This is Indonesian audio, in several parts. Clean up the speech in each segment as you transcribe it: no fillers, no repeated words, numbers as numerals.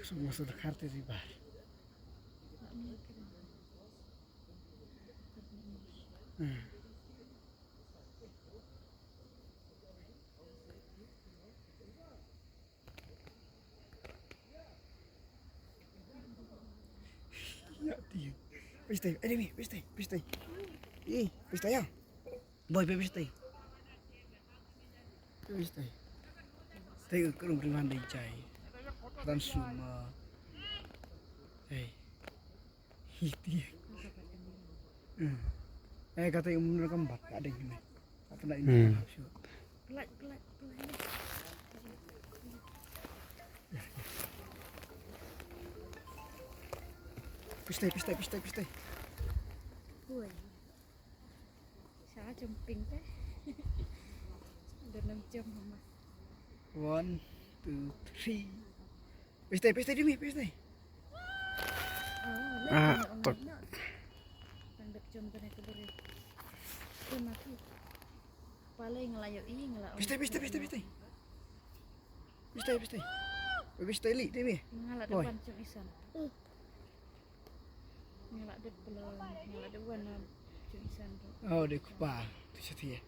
semua sudah kartu di bar. Ya dia. Piste, mi, piste. Piste ya. Boy, piste. Piste. Tayo kurang priman di cai. Dan semua. Hiti. Kata yang bener kembat, ada yang ini. Apa nak ini? Pelak. Piste. Woi. Saya jumping teh. Udah 6 jam mama. 1, 2, 3. Piste di mi, piste. Tok. Tanduk jam tadi itu beri. Itu mati. Paling ngelayu ngelak. Piste. Piste li, di mi. Ngelak depan jam isan. Ngelak depan jam isan. Oh, dia kupa. Tu setia.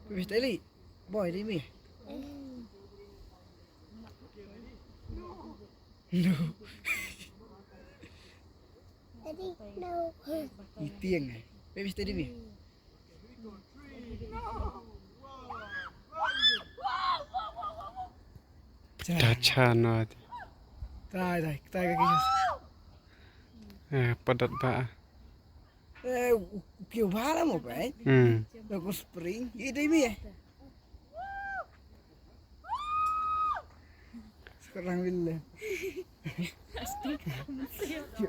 Piste li. Boy, di mi. No. No. Itiang eh. Piste di mi. Dacana. Tai kaki. Padat ba. Kêu phá lắm một vậy. Đâu có spring. Gì đi mi. Sekarang William.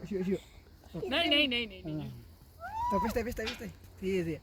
Yuk. Này. Tapi piste. Iya.